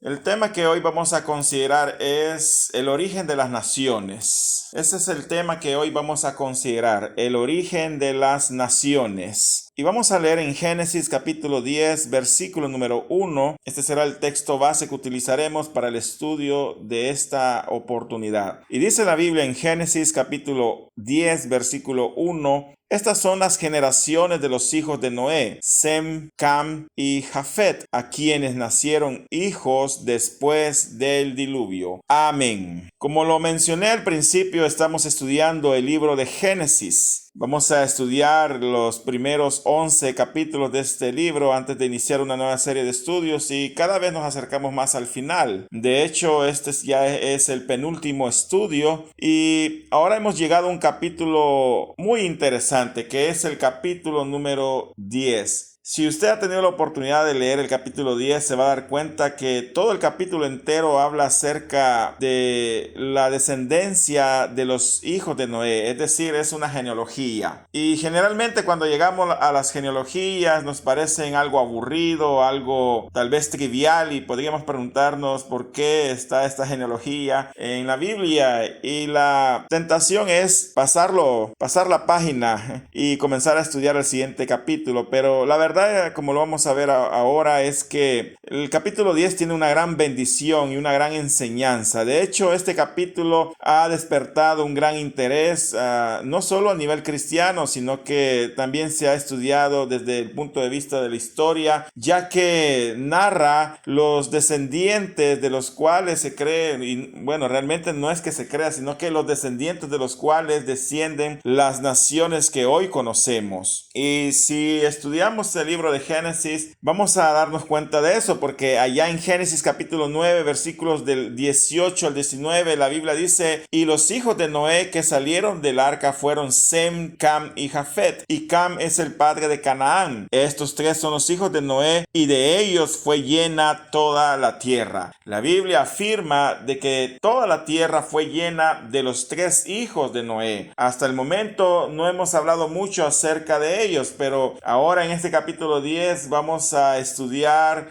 El tema que hoy vamos a considerar es el origen de las naciones. Ese es el tema que hoy vamos a considerar, el origen de las naciones. Y vamos a leer en Génesis capítulo 10, versículo número 1. Este será el texto base que utilizaremos para el estudio de esta oportunidad. Y dice la Biblia en Génesis capítulo 10, versículo 1. Estas son las generaciones de los hijos de Noé, Sem, Cam y Jafet, a quienes nacieron hijos después del diluvio. Amén. Como lo mencioné al principio, estamos estudiando el libro de Génesis. Vamos a estudiar los primeros 11 capítulos de este libro antes de iniciar una nueva serie de estudios y cada vez nos acercamos más al final. De hecho, este ya es el penúltimo estudio y ahora hemos llegado a un capítulo muy interesante que es el capítulo número 10. Si usted ha tenido la oportunidad de leer el capítulo 10, se va a dar cuenta que todo el capítulo entero habla acerca de la descendencia de los hijos de Noé, es decir, es una genealogía. Y generalmente cuando llegamos a las genealogías nos parecen algo aburrido, algo tal vez trivial y podríamos preguntarnos por qué está esta genealogía en la Biblia. Y la tentación es pasar la página y comenzar a estudiar el siguiente capítulo, pero la verdad, como lo vamos a ver ahora, es que el capítulo 10 tiene una gran bendición y una gran enseñanza. De hecho, este capítulo ha despertado un gran interés, no solo a nivel cristiano, sino que también se ha estudiado desde el punto de vista de la historia, ya que narra los descendientes de los cuales se cree, y bueno, realmente no es que se crea, sino que los descendientes de los cuales descienden las naciones que hoy conocemos. Y si estudiamos el libro de Génesis, vamos a darnos cuenta de eso, porque allá en Génesis capítulo 9, versículos del 18 al 19, la Biblia dice: y los hijos de Noé que salieron del arca fueron Sem, Cam y Jafet, y Cam es el padre de Canaán. Estos tres son los hijos de Noé, y de ellos fue llena toda la tierra. La Biblia afirma de que toda la tierra fue llena de los tres hijos de Noé. Hasta el momento no hemos hablado mucho acerca de ellos, pero ahora en este capítulo 10 vamos a estudiar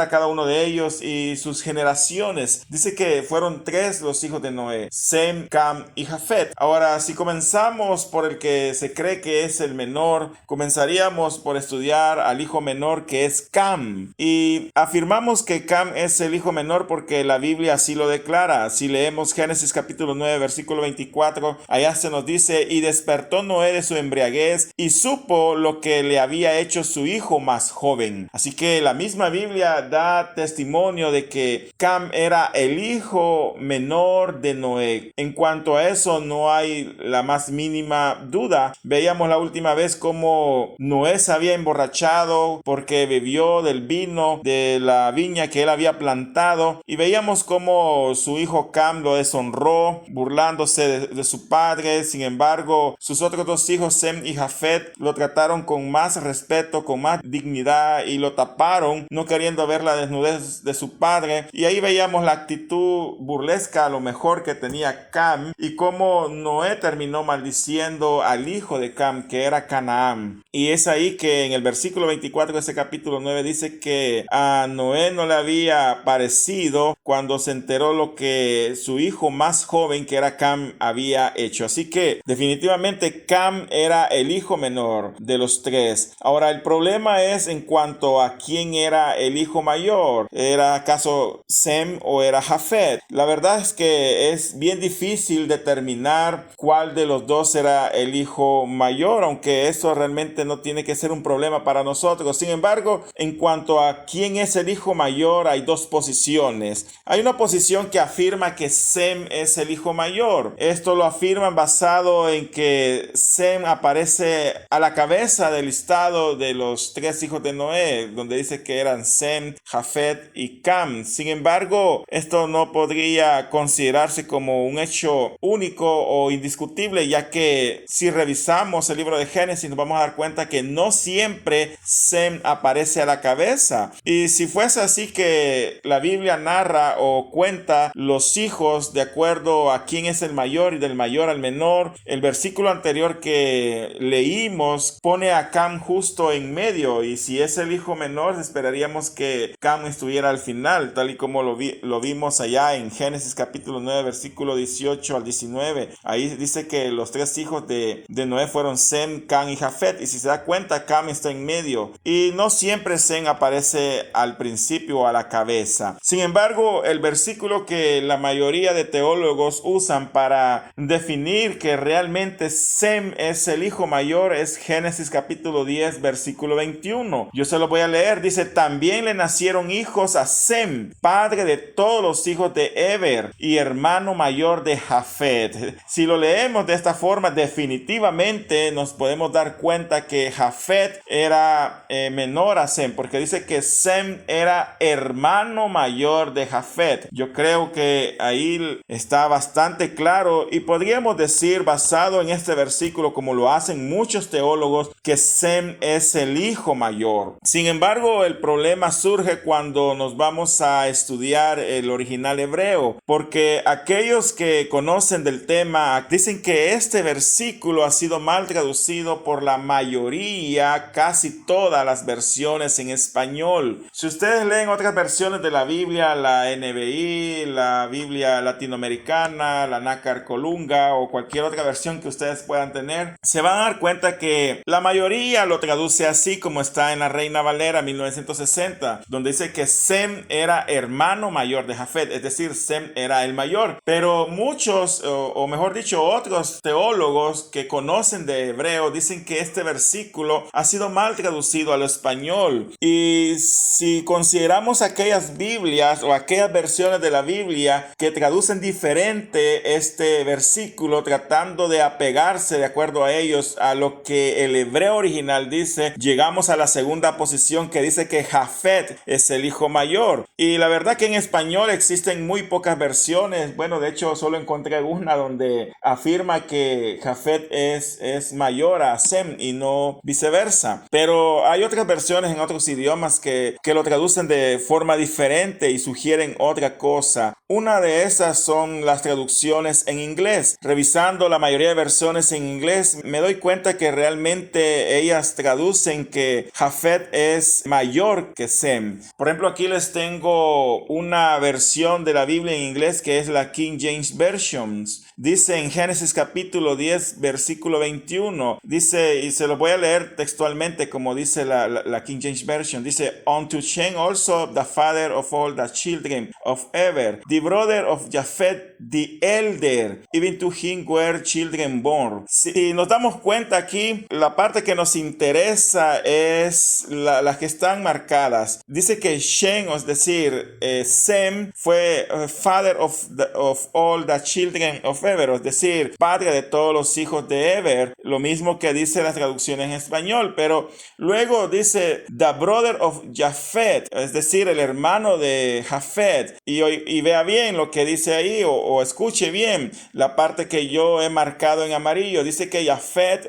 a cada uno de ellos y sus generaciones. Dice que fueron tres los hijos de Noé, Sem, Cam y Jafet. Ahora, si comenzamos por el que se cree que es el menor, comenzaríamos por estudiar al hijo menor, que es Cam. Y afirmamos que Cam es el hijo menor porque la Biblia así lo declara. Si leemos Génesis capítulo 9, versículo 24, allá se nos dice: y despertó Noé de su embriaguez y supo lo que le había hecho su hijo más joven. Así que la misma Biblia da testimonio de que Cam era el hijo menor de Noé. En cuanto a eso no hay la más mínima duda. Veíamos la última vez cómo Noé se había emborrachado porque bebió del vino de la viña que él había plantado, y veíamos cómo su hijo Cam lo deshonró burlándose de su padre. Sin embargo, sus otros dos hijos, Sem y Jafet, lo trataron con más respeto, con más dignidad, y lo taparon, no queriendo ver la desnudez de su padre. Y ahí veíamos la actitud burlesca a lo mejor que tenía Cam, y cómo Noé terminó maldiciendo al hijo de Cam, que era Canaán. Y es ahí que en el versículo 24 de ese capítulo 9 dice que a Noé no le había parecido cuando se enteró lo que su hijo más joven, que era Cam, había hecho. Así que definitivamente Cam era el hijo menor de los tres. Ahora, el problema es en cuanto a quién era el hijo mayor. ¿Era acaso Sem o era Jafet? La verdad es que es bien difícil determinar cuál de los dos era el hijo mayor, aunque eso realmente no tiene que ser un problema para nosotros. Sin embargo, en cuanto a quién es el hijo mayor, hay dos posiciones. Hay una posición que afirma que Sem es el hijo mayor. Esto lo afirman basado en que Sem aparece a la cabeza del listado de los tres hijos de Noé, donde dice que eran Sem, Jafet y Cam. Sin embargo, esto no podría considerarse como un hecho único o indiscutible, ya que si revisamos el libro de Génesis nos vamos a dar cuenta que no siempre Sem aparece a la cabeza. Y si fuese así que la Biblia narra o cuenta los hijos de acuerdo a quién es el mayor y del mayor al menor, el versículo anterior que leímos pone a Cam justo en medio, y si es el hijo menor esperaríamos quisiéramos que Cam estuviera al final, tal y como lo vimos allá en Génesis capítulo 9, versículo 18 al 19. Ahí dice que los tres hijos de Noé fueron Sem, Cam y Jafet. Y si se da cuenta, Cam está en medio. Y no siempre Sem aparece al principio o a la cabeza. Sin embargo, el versículo que la mayoría de teólogos usan para definir que realmente Sem es el hijo mayor es Génesis capítulo 10, versículo 21. Yo se lo voy a leer. Dice: también le nacieron hijos a Sem, padre de todos los hijos de Eber y hermano mayor de Jafet. Si lo leemos de esta forma, definitivamente nos podemos dar cuenta que Jafet era menor a Sem, porque dice que Sem era hermano mayor de Jafet. Yo creo que ahí está bastante claro, y podríamos decir, basado en este versículo, como lo hacen muchos teólogos, que Sem es el hijo mayor. Sin embargo, el problema surge cuando nos vamos a estudiar el original hebreo, porque aquellos que conocen del tema dicen que este versículo ha sido mal traducido por la mayoría, casi todas las versiones en español. Si ustedes leen otras versiones de la Biblia, la NBI, la Biblia latinoamericana, la Nácar Colunga o cualquier otra versión que ustedes puedan tener, se van a dar cuenta que la mayoría lo traduce así como está en la Reina Valera 1960, donde dice que Sem era hermano mayor de Jafet, es decir, Sem era el mayor. Pero muchos, o mejor dicho, otros teólogos que conocen de hebreo dicen que este versículo ha sido mal traducido al español. Y si consideramos aquellas Biblias o aquellas versiones de la Biblia que traducen diferente este versículo, tratando de apegarse de acuerdo a ellos a lo que el hebreo original dice, llegamos a la segunda posición, que dice que Jafet es el hijo mayor. Y la verdad que en español existen muy pocas versiones. Bueno, de hecho solo encontré una donde afirma que Jafet es mayor a Sem y no viceversa. Pero hay otras versiones en otros idiomas que lo traducen de forma diferente y sugieren otra cosa. Una de esas son las traducciones en inglés. Revisando la mayoría de versiones en inglés, me doy cuenta que realmente ellas traducen que Jafet es mayor que Sem. Por ejemplo, aquí les tengo una versión de la Biblia en inglés que es la King James Version. Dice en Génesis capítulo 10, versículo 21, dice, y se lo voy a leer textualmente como dice la King James Version, dice: unto Shem also the father of all the children of Eber, the brother of Japheth, the elder, even to him were children born. Si nos damos cuenta aquí, la parte que nos interesa es las que están marcadas. Dice que Shem, es decir, Sem fue father of all the children of Eber, es decir, padre de todos los hijos de Eber, lo mismo que dice la traducción en español. Pero luego dice the brother of Japheth, es decir, el hermano de Jafet. Y vea bien lo que dice ahí, o escuche bien la parte que yo he marcado en amarillo. Dice que Jafet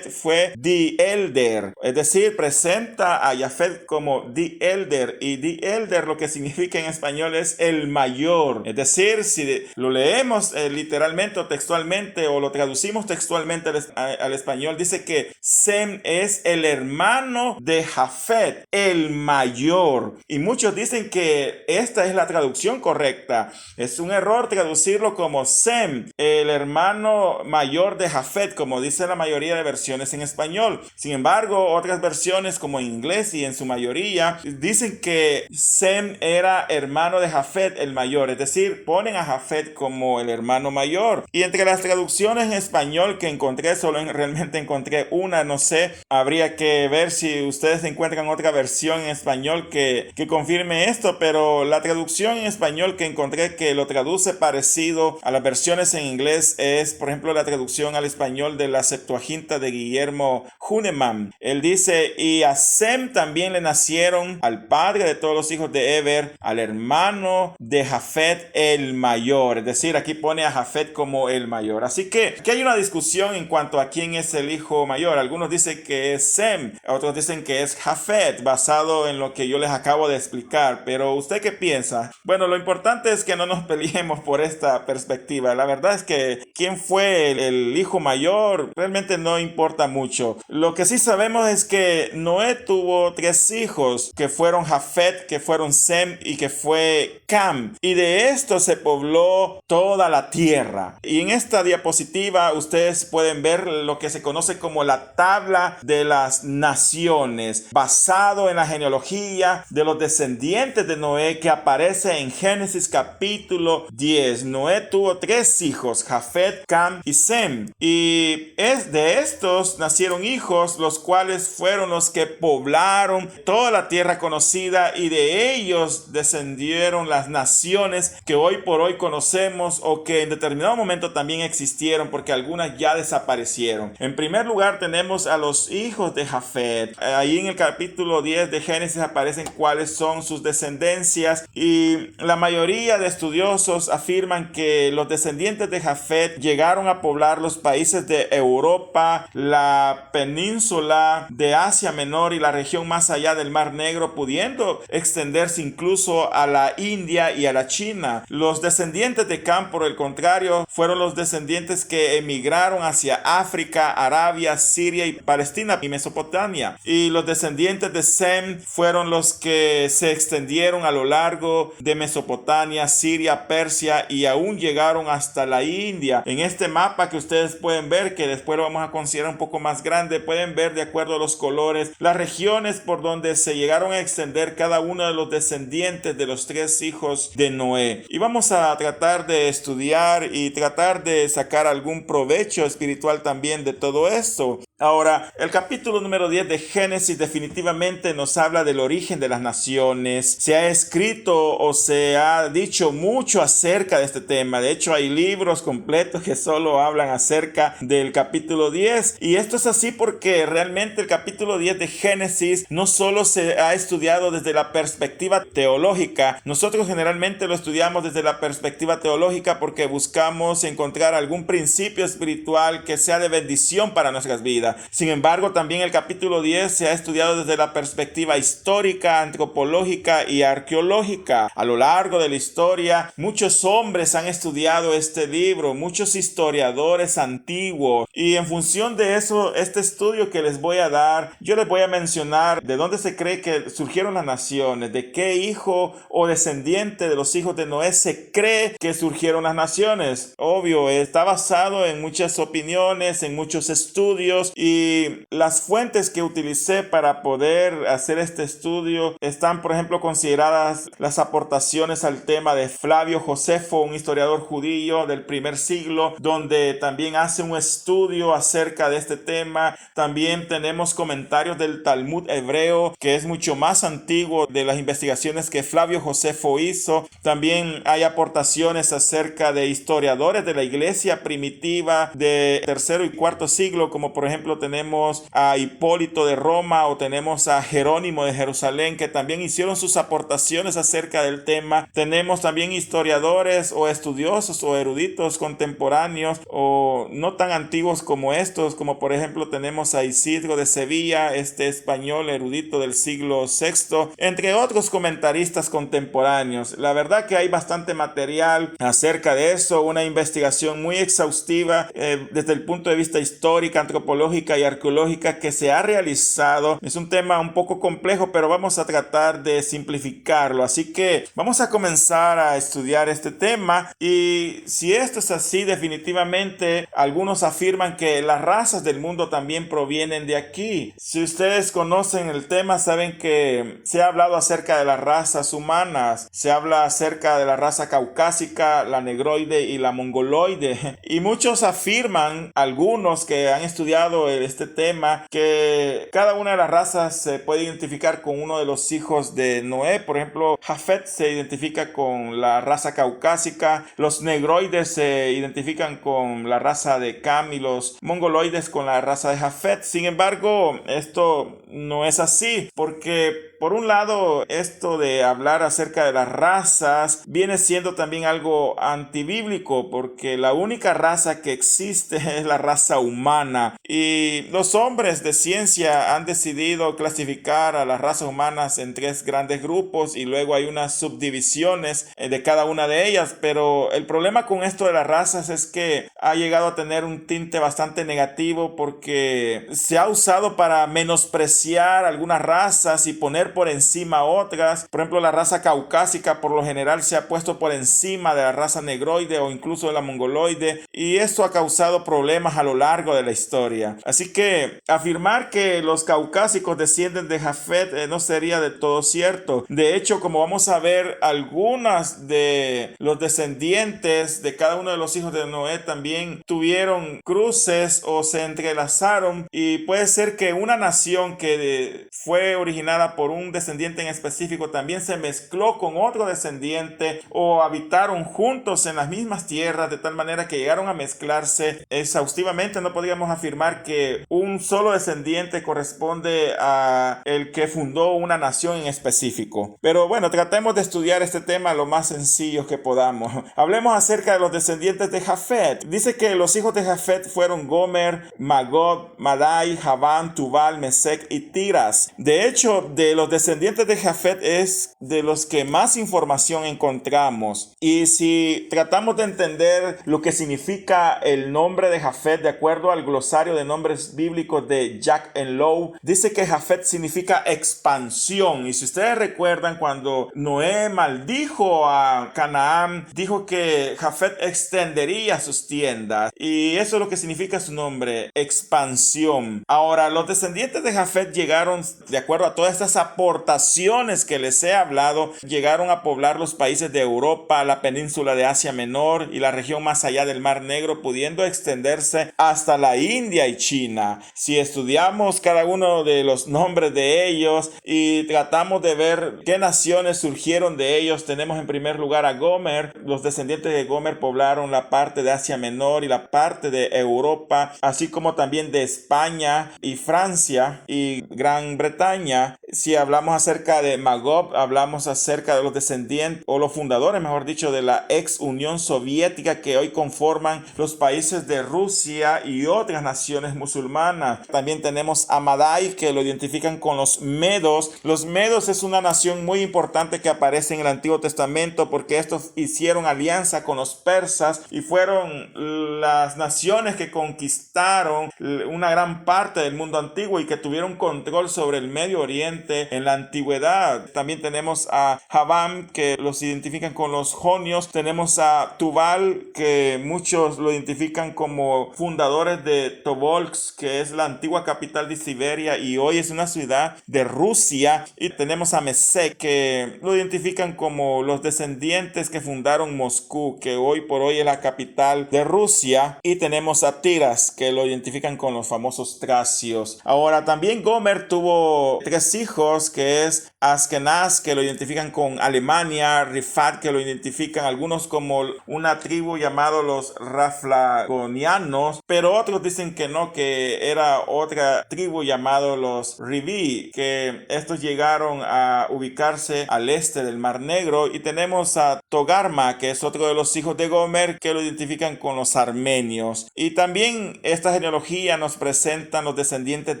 fue the elder, es decir, presenta a Jafet como the elder, y the elder lo que significa en español es el mayor. Es decir, si lo leemos literalmente o textualmente, o lo traducimos textualmente al español, dice que Sem es el hermano de Jafet, el mayor. Y muchos dicen que esta es la traducción correcta. Es un error traducirlo como Sem, el hermano mayor de Jafet, como dice la mayoría de versiones en español. Sin embargo, otras versiones, como en inglés y en su mayoría, dicen que Sem era hermano de Jafet, el mayor. Es decir, ponen a Jafet como el hermano mayor. Y entre las traducciones en español que encontré, realmente encontré una, no sé, habría que ver si ustedes encuentran otra versión en español que confirme esto, pero la traducción en español que encontré que lo traduce parecido a las versiones en inglés es, por ejemplo, la traducción al español de la Septuaginta de Guillermo Huneman. Él dice: y a Sem también le nacieron al padre de todos los hijos de Eber, al hermano de Jafet, el mayor. Es decir, aquí pone a Jafet como el mayor. Así que aquí hay una discusión en cuanto a quién es el hijo mayor. Algunos dicen que es Sem, otros dicen que es Jafet, basado en lo que yo les acabo de explicar. Pero ¿usted qué piensa? Bueno, lo importante es que no nos peleemos por esta perspectiva. La verdad es que quién fue el hijo mayor realmente no importa mucho. Lo que sí sabemos es que Noé tuvo 3 hijos. hijos, que fueron Jafet, que fueron Sem y que fue Cam. Y de esto se pobló toda la tierra. Y en esta diapositiva ustedes pueden ver lo que se conoce como la tabla de las naciones, basado en la genealogía de los descendientes de Noé que aparece en Génesis capítulo 10. Noé tuvo 3 hijos, Jafet, Cam y Sem. Y de estos nacieron hijos, los cuales fueron los que poblaron toda la tierra conocida, y de ellos descendieron las naciones que hoy por hoy conocemos, o que en determinado momento también existieron, porque algunas ya desaparecieron. En primer lugar tenemos a los hijos de Jafet. Ahí en el capítulo 10 de Génesis aparecen cuáles son sus descendencias, y la mayoría de estudiosos afirman que los descendientes de Jafet llegaron a poblar los países de Europa, la península de Asia Menor y la región más allá del Mar Negro, pudiendo extenderse incluso a la India y a la China. Los descendientes de Cam, por el contrario, fueron los descendientes que emigraron hacia África, Arabia, Siria y Palestina y Mesopotamia. Y los descendientes de Sem fueron los que se extendieron a lo largo de Mesopotamia, Siria, Persia, y aún llegaron hasta la India. En este mapa que ustedes pueden ver, que después lo vamos a considerar un poco más grande, pueden ver de acuerdo a los colores las regiones por donde se llegaron a extender cada uno de los descendientes de los 3 hijos de Noé. Y vamos a tratar de estudiar y tratar de sacar algún provecho espiritual también de todo esto. Ahora, el capítulo número 10 de Génesis definitivamente nos habla del origen de las naciones. Se ha escrito o se ha dicho mucho acerca de este tema. De hecho, hay libros completos que solo hablan acerca del capítulo 10. Y esto es así porque realmente el capítulo 10 de Génesis no solo se ha estudiado desde la perspectiva teológica. Nosotros generalmente lo estudiamos desde la perspectiva teológica porque buscamos encontrar algún principio espiritual que sea de bendición para nuestras vidas. Sin embargo, también el capítulo 10 se ha estudiado desde la perspectiva histórica, antropológica y arqueológica. A lo largo de la historia, muchos hombres han estudiado este libro, muchos historiadores antiguos, y en función de eso, este estudio que les voy a dar, yo les voy a mencionar de dónde se cree que surgieron las naciones, de qué hijo o descendiente de los hijos de Noé se cree que surgieron las naciones. Obvio, está basado en muchas opiniones, en muchos estudios, y las fuentes que utilicé para poder hacer este estudio están, por ejemplo, consideradas las aportaciones al tema de Flavio Josefo, un historiador judío del primer siglo, donde también hace un estudio acerca de este tema. También tenemos comentarios del Talmud hebreo, que es mucho más antiguo de las investigaciones que Flavio Josefo hizo. También hay aportaciones acerca de historiadores de la iglesia primitiva de tercero y cuarto siglo, como por ejemplo tenemos a Hipólito de Roma o tenemos a Jerónimo de Jerusalén, que también hicieron sus aportaciones acerca del tema. Tenemos también historiadores o estudiosos o eruditos contemporáneos o no tan antiguos como estos, como por ejemplo tenemos a Isidro de Sevilla, este español erudito del siglo VI, entre otros comentaristas contemporáneos. La verdad que hay bastante material acerca de eso, una investigación muy exhaustiva desde el punto de vista histórico, antropológica y arqueológica que se ha realizado. Es un tema un poco complejo, pero vamos a tratar de simplificarlo. Así que vamos a comenzar a estudiar este tema, y si esto es así, definitivamente algunos afirman que las razas del mundo también provienen de aquí. Si ustedes conocen el tema, saben que se ha hablado acerca de las razas humanas. Se habla acerca de la raza caucásica, la negroide y la mongoloide, y muchos afirman, algunos que han estudiado este tema, que cada una de las razas se puede identificar con uno de los hijos de Noé. Por ejemplo, Jafet se identifica con la raza caucásica, los negroides se identifican con la raza de Cam y los mongoloides con la raza de Jafet. Sin embargo, esto no es así, porque por un lado, esto de hablar acerca de las razas viene siendo también algo antibíblico, porque la única raza que existe es la raza humana, y los hombres de ciencia han decidido clasificar a las razas humanas en 3 grandes grupos, y luego hay unas subdivisiones de cada una de ellas. Pero el problema con esto de las razas es que ha llegado a tener un tinte bastante negativo, porque se ha usado para menospreciar algunas razas y poner poner por encima a otras. Por ejemplo, la raza caucásica por lo general se ha puesto por encima de la raza negroide o incluso de la mongoloide, y esto ha causado problemas a lo largo de la historia. Así que afirmar que los caucásicos descienden de Jafet no sería de todo cierto. De hecho, como vamos a ver, algunas de los descendientes de cada uno de los hijos de Noé también tuvieron cruces o se entrelazaron, y puede ser que una nación que fue originada por un descendiente en específico también se mezcló con otro descendiente o habitaron juntos en las mismas tierras de tal manera que llegaron a mezclarse exhaustivamente. No podríamos afirmar que un solo descendiente corresponde a el que fundó una nación en específico. Pero bueno, tratemos de estudiar este tema lo más sencillo que podamos. Hablemos acerca de los descendientes de Jafet. Dice que los hijos de Jafet fueron Gomer, Magog, Madai, Javán, Tubal, Mesec y Tiras. De hecho, de los descendientes de Jafet es de los que más información encontramos. Y si tratamos de entender lo que significa el nombre de Jafet de acuerdo al glosario de nombres bíblicos de Jack Lowe, dice que Jafet significa expansión. Y si ustedes recuerdan, cuando Noé maldijo a Canaán, dijo que Jafet extendería sus tiendas, y eso es lo que significa su nombre, expansión. Ahora, los descendientes de Jafet llegaron, de acuerdo a todas estas aportaciones que les he hablado, llegaron a poblar los países de Europa, la península de Asia Menor y la región más allá del Mar Negro, pudiendo extenderse hasta la India y China. Si estudiamos cada uno de los nombres de ellos y tratamos de ver qué naciones surgieron de ellos, tenemos en primer lugar a Gomer. Los descendientes de Gomer poblaron la parte de Asia Menor y la parte de Europa, así como también de España y Francia y Gran Bretaña. Si hablamos acerca de Magog, hablamos acerca de los descendientes o los fundadores, mejor dicho, de la ex Unión Soviética, que hoy conforman los países de Rusia y otras naciones musulmanas. También tenemos a Madai, que lo identifican con los medos. Los medos es una nación muy importante que aparece en el Antiguo Testamento, porque estos hicieron alianza con los persas y fueron las naciones que conquistaron una gran parte del mundo antiguo y que tuvieron control sobre el Medio Oriente en la antigüedad. También tenemos a Javán, que los identifican con los jonios. Tenemos a Tubal, que muchos lo identifican como fundadores de Tobolsk, que es la antigua capital de Siberia y hoy es una ciudad de Rusia. Y tenemos a Mesec, que lo identifican como los descendientes que fundaron Moscú, que hoy por hoy es la capital de Rusia. Y tenemos a Tiras, que lo identifican con los famosos tracios. Ahora, también Gomer tuvo 3 hijos, que es Askenaz, que lo identifican con Alemania, Rifat, que lo identifican algunos como una tribu llamado los Raflagonianos, pero otros dicen que no, que era otra tribu llamado los Rivi, que estos llegaron a ubicarse al este del Mar Negro. Y tenemos a Togarma, que es otro de los hijos de Gomer, que lo identifican con los armenios. Y también esta genealogía nos presentan los descendientes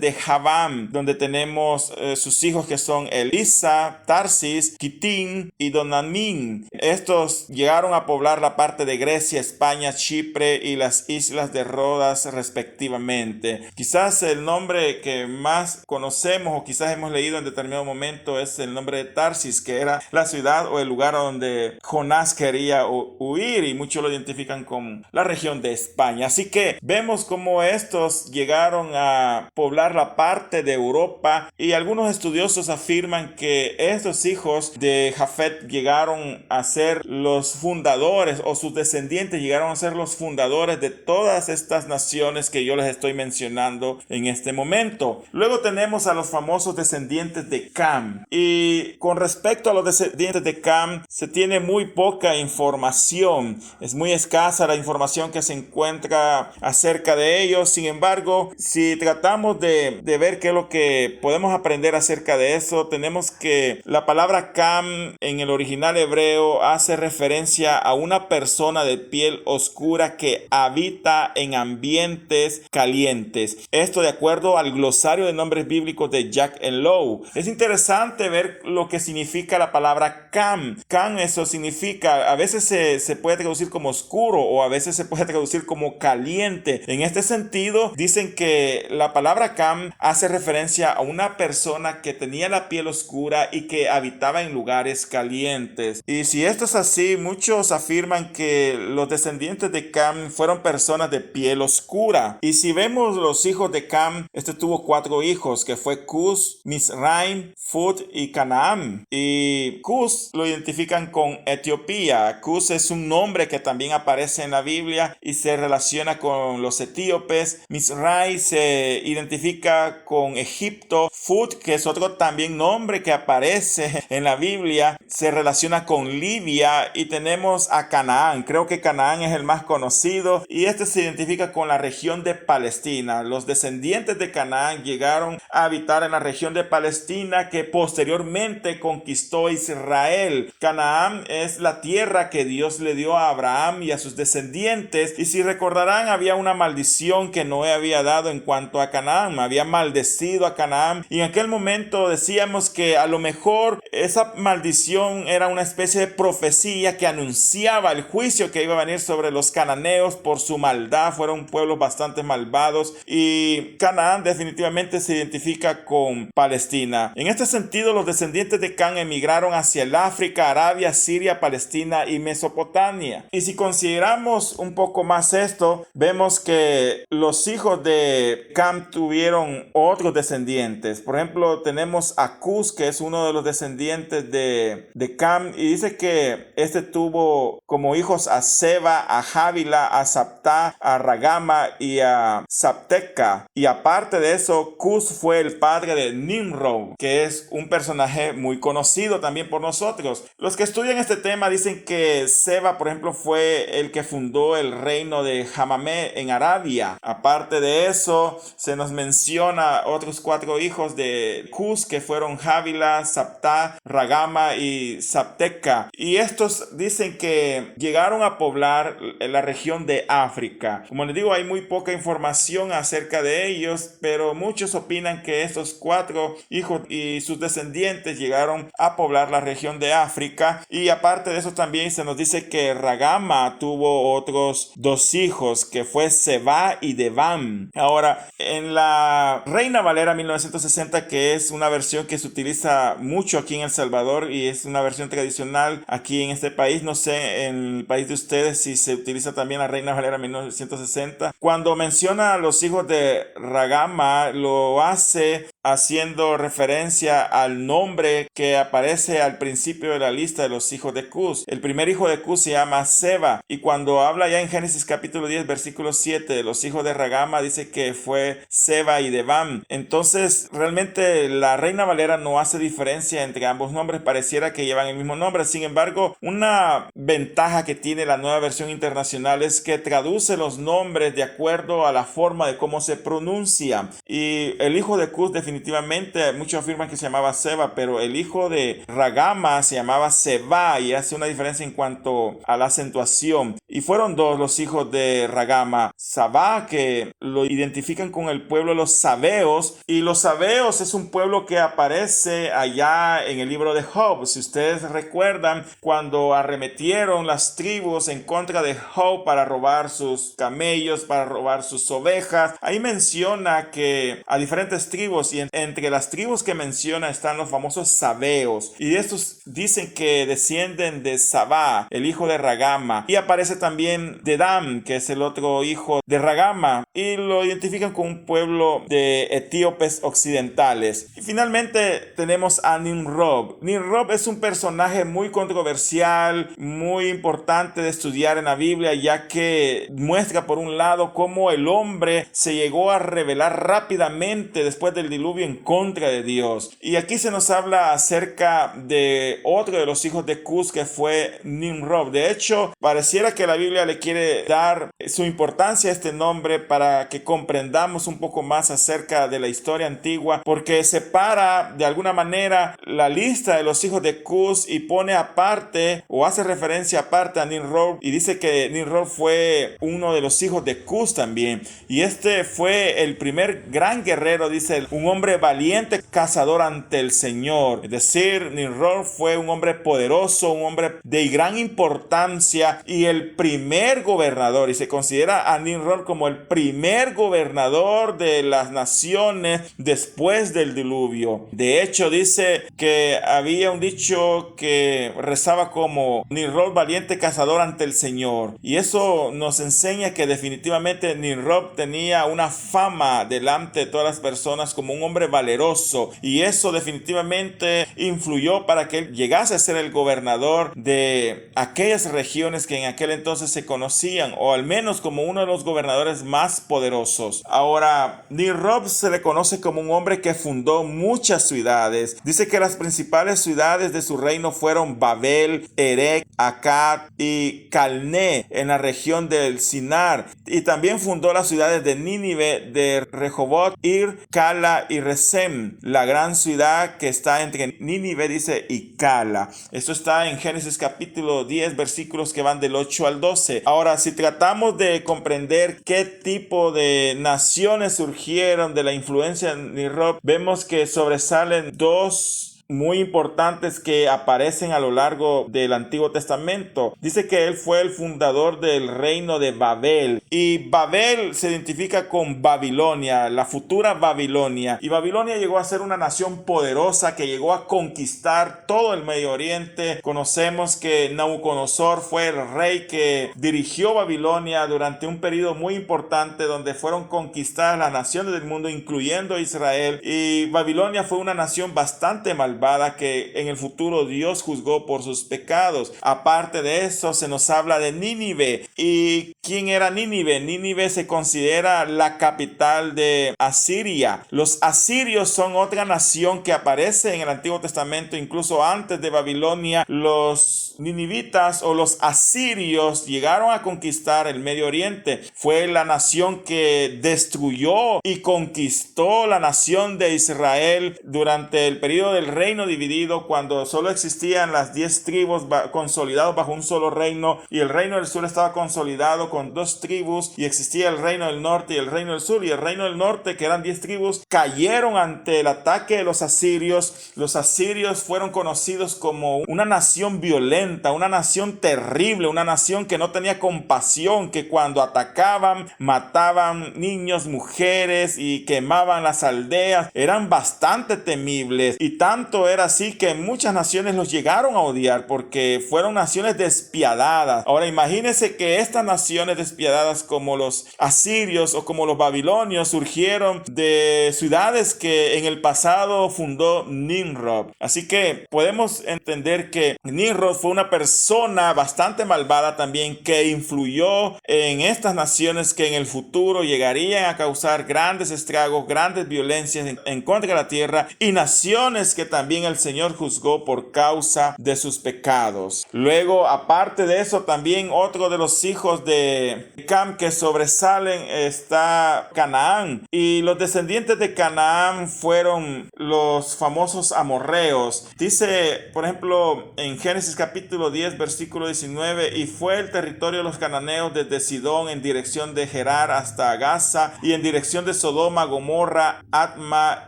de Javán, donde tenemos sus hijos, que son Elisa, Tarsis, Kitín y Donamín. Estos llegaron a poblar la parte de Grecia, España, Chipre y las islas de Rodas respectivamente. Quizás el nombre que más conocemos o quizás hemos leído en determinado momento es el nombre de Tarsis, que era la ciudad o el lugar donde Jonás quería huir, y muchos lo identifican con la región de España. Así que vemos cómo estos llegaron a poblar la parte de Europa, y algunos estudiosos afirman que estos hijos de Jafet llegaron a ser los fundadores, o sus descendientes llegaron a ser los fundadores de todas estas naciones que yo les estoy mencionando en este momento. Luego tenemos a los famosos descendientes de Cam, y con respecto a los descendientes de Cam se tiene muy poca información. Es muy escasa la información que se encuentra acerca de ellos. Sin embargo, si tratamos de ver qué es lo que podemos aprender acerca de eso, tenemos que la palabra Cam en el original hebreo hace referencia a una persona de piel oscura que habita en ambientes calientes. Esto de acuerdo al glosario de nombres bíblicos de Jack Lowe. Es interesante ver lo que significa la palabra Cam. Cam, eso significa, a veces se puede traducir como oscuro o a veces se puede traducir como caliente. En este sentido, dicen que la palabra Cam hace referencia a una persona que tenía la piel oscura y que habitaba en lugares calientes. Y si esto es así, muchos afirman que los descendientes de Cam fueron personas de piel oscura. Y si vemos los hijos de Cam, este tuvo 4 hijos, que fue Cus, Mizraim, Phut y Canaán. Y Cus lo identifican con Etiopía. Cus es un nombre que también aparece en la Biblia y se relaciona con los etíopes. Mizraim se identifica con Egipto. Phut, que es otro también nombre que aparece en la Biblia, se relaciona con Libia. Y tenemos a Canaán. Creo que Canaán es el más conocido y este se identifica con la región de Palestina. Los descendientes de Canaán llegaron a habitar en la región de Palestina que posteriormente conquistó Israel. Canaán es la tierra que Dios le dio a Abraham y a sus descendientes, y si recordarán, había una maldición que Noé había dado en cuanto a Canaán. Había maldecido a Canaán y en aquel momento decíamos que a lo mejor esa maldición era una especie de profecía que anunciaba el juicio que iba a venir sobre los cananeos por su maldad. Fueron pueblos bastante malvados y Canaán definitivamente se identifica con Palestina. En este sentido, los descendientes de Cam emigraron hacia el África, Arabia, Siria, Palestina y Mesopotamia. Y si consideramos un poco más esto, vemos que los hijos de Cam tuvieron otros descendientes. Por ejemplo, tenemos a Cus, que es uno de los descendientes de Cam, y dice que este tuvo como hijos a Seba, a Jávila, a Sabta, a Ragama y a Sabteca. Y aparte de eso, Cus fue el padre de Nimrod, que es un personaje muy conocido también por nosotros. Los que estudian este tema dicen que Seba, por ejemplo, fue el que fundó el reino de Hamamé en Arabia. Aparte de eso, se nos menciona otros 4 hijos de Cus, que fueron Jávila, Sabta, Ragama y Sabteca. Y estos dicen que llegaron a poblar la región de África. Como les digo, hay muy poca información acerca de ellos, pero muchos opinan que estos 4 hijos y sus descendientes llegaron a poblar la región de África. Y aparte de eso, también se nos dice que Ragama tuvo otros 2 hijos, que fue Seba y Devam. Ahora, en la Reina Valera 1960, que es una versión que se utiliza mucho aquí en El Salvador y es una versión tradicional aquí en este país, no sé en el país de ustedes si se utiliza también la Reina Valera 1960, cuando menciona a los hijos de Ragama, lo hace haciendo referencia al nombre que aparece al principio de la lista de los hijos de Cus. El primer hijo de Cus se llama Seba, y cuando habla ya en Génesis capítulo 10 versículo 7 de los hijos de Ragama, dice que fue Seba y Devam. Entonces realmente la Reina Valera no hace diferencia entre ambos nombres, pareciera que llevan el mismo nombre. Sin embargo, una ventaja que tiene la nueva versión internacional es que traduce los nombres de acuerdo a la forma de cómo se pronuncia. Y el hijo de Cus definitivamente, muchos afirman que se llamaba Seba, pero el hijo de Ragama se llamaba Seba, y hace una diferencia en cuanto a la acentuación. Y fueron 2 los hijos de Ragama: Sabá, que lo identifican con el pueblo de los sabeos, y los sabeos es un pueblo que aparece allá en el libro de Job. Si ustedes recuerdan, cuando arremetieron las tribus en contra de Job para robar sus camellos, para robar sus ovejas, ahí menciona que a diferentes tribus, y entre las tribus que menciona están los famosos sabeos, y estos dicen que descienden de Sabá, el hijo de Ragama, y aparece también Dedam, que es el otro hijo de Ragama, y lo identifican con un pueblo de etíopes occidentales. Y finalmente tenemos a Nimrod. Nimrod es un personaje muy controversial, muy importante de estudiar en la Biblia, ya que muestra por un lado cómo el hombre se llegó a rebelar rápidamente después del diluvio en contra de Dios. Y aquí se nos habla acerca de otro de los hijos de Cus, que fue Nimrod. De hecho, pareciera que la Biblia le quiere dar su importancia a este nombre para que comprendamos un poco más acerca de la historia antigua, porque separa de alguna manera la lista de los hijos de Cus y pone aparte, o hace referencia aparte, a Nimrod, y dice que Nimrod fue uno de los hijos de Cus también. Y este fue el primer gran guerrero, dice, un hombre hombre valiente, cazador ante el Señor. Es decir, Nimrod fue un hombre poderoso, un hombre de gran importancia y el primer gobernador. Y se considera a Nimrod como el primer gobernador de las naciones después del diluvio. De hecho, dice que había un dicho que rezaba como Nimrod valiente cazador ante el Señor. Y eso nos enseña que definitivamente Nimrod tenía una fama delante de todas las personas como un hombre valeroso. Y eso definitivamente influyó para que él llegase a ser el gobernador de aquellas regiones que en aquel entonces se conocían, o al menos como uno de los gobernadores más poderosos. Ahora, Nimrod se le conoce como un hombre que fundó muchas ciudades. Dice que las principales ciudades de su reino fueron Babel, Erech, Akkad y Calné en la región del Sinar. Y también fundó las ciudades de Nínive, de Rehoboth, Ir, Cala y Resem, la gran ciudad que está entre Nínive, dice, y Cala. Esto está en Génesis capítulo 10, versículos que van del 8 al 12. Ahora, si tratamos de comprender qué tipo de naciones surgieron de la influencia de Nimrod, vemos que sobresalen dos muy importantes que aparecen a lo largo del Antiguo Testamento. Dice que él fue el fundador del reino de Babel, y Babel se identifica con Babilonia, la futura Babilonia, y Babilonia llegó a ser una nación poderosa que llegó a conquistar todo el Medio Oriente. Conocemos que Nabucodonosor fue el rey que dirigió Babilonia durante un periodo muy importante donde fueron conquistadas las naciones del mundo, incluyendo Israel, y Babilonia fue una nación bastante malvada que en el futuro Dios juzgó por sus pecados. Aparte de eso, se nos habla de Nínive. ¿Y quién era Nínive? Nínive se considera la capital de Asiria. Los asirios son otra nación que aparece en el Antiguo Testamento, incluso antes de Babilonia. Los ninivitas o los asirios llegaron a conquistar el Medio Oriente. Fue la nación que destruyó y conquistó la nación de Israel durante el periodo del reino dividido, cuando solo existían las 10 tribus consolidados bajo un solo reino, y el reino del sur estaba consolidado con 2 tribus, y existía el reino del norte y el reino del sur. Y el reino del norte, que eran 10 tribus, cayeron ante el ataque de los asirios. Los asirios fueron conocidos como una nación violenta, una nación terrible, una nación que no tenía compasión, que cuando atacaban mataban niños, mujeres y quemaban las aldeas. Eran bastante temibles, y tanto era así que muchas naciones los llegaron a odiar porque fueron naciones despiadadas. Ahora imagínense que estas naciones despiadadas como los asirios o como los babilonios surgieron de ciudades que en el pasado fundó Nimrod. Así que podemos entender que Nimrod fue una persona bastante malvada también, que influyó en estas naciones que en el futuro llegarían a causar grandes estragos, grandes violencias en contra de la tierra, y naciones que también el Señor juzgó por causa de sus pecados. Luego, aparte de eso, también otro de los hijos de Cam que sobresalen está Canaán, y los descendientes de Canaán fueron los famosos amorreos. Dice, por ejemplo, en Génesis capítulo 10, versículo 19, y fue el territorio de los cananeos desde Sidón en dirección de Gerar hasta Gaza, y en dirección de Sodoma, Gomorra, Atma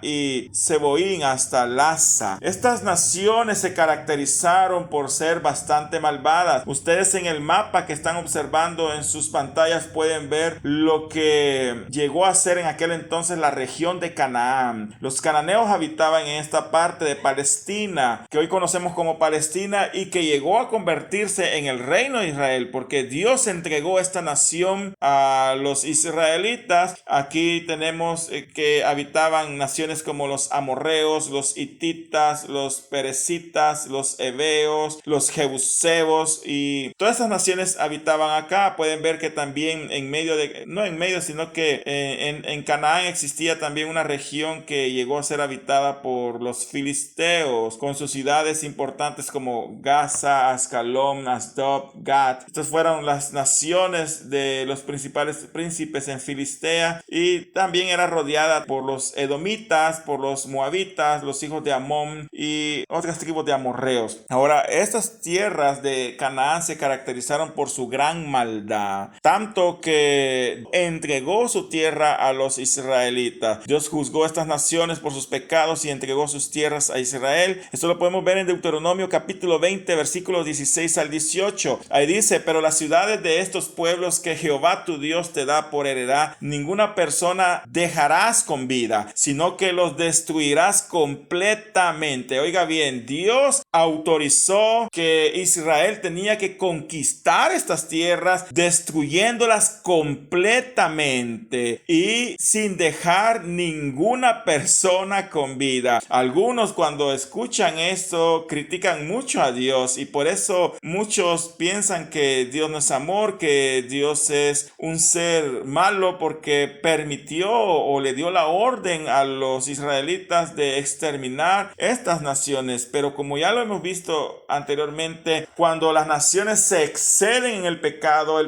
y Seboín hasta Lasa. Estas naciones se caracterizaron por ser bastante malvadas. Ustedes en el mapa que están observando en sus pantallas pueden ver lo que llegó a ser en aquel entonces la región de Canaán. Los cananeos habitaban en esta parte de Palestina, que hoy conocemos como Palestina, y que llegó a convertirse en el reino de Israel, porque Dios entregó esta nación a los israelitas. Aquí tenemos que habitaban naciones como los amorreos, los hititas, los perecitas, los heveos, los jebuseos, y todas esas naciones habitaban acá. Pueden ver que también sino que en Canaán existía también una región que llegó a ser habitada por los filisteos, con sus ciudades importantes como Gaza, Ascalón, Asdod, Gat. Estas fueron las naciones de los principales príncipes en Filistea, y también era rodeada por los edomitas, por los moabitas, los hijos de Amón, Edom y otras tribus de amorreos. Ahora, estas tierras de Canaán se caracterizaron por su gran maldad, tanto que entregó su tierra a los israelitas. Dios juzgó a estas naciones por sus pecados y entregó sus tierras a Israel. Esto lo podemos ver en Deuteronomio capítulo 20, versículos 16 al 18. Ahí dice: pero las ciudades de estos pueblos que Jehová tu Dios te da por heredad, ninguna persona dejarás con vida, sino que los destruirás completamente. Oiga bien, Dios autorizó que Israel tenía que conquistar estas tierras, destruyéndolas completamente y sin dejar ninguna persona con vida. Algunos, cuando escuchan esto, critican mucho a Dios, y por eso muchos piensan que Dios no es amor, que Dios es un ser malo porque permitió o le dio la orden a los israelitas de exterminar estas naciones. Pero como ya lo hemos visto anteriormente, cuando las naciones se exceden en el pecado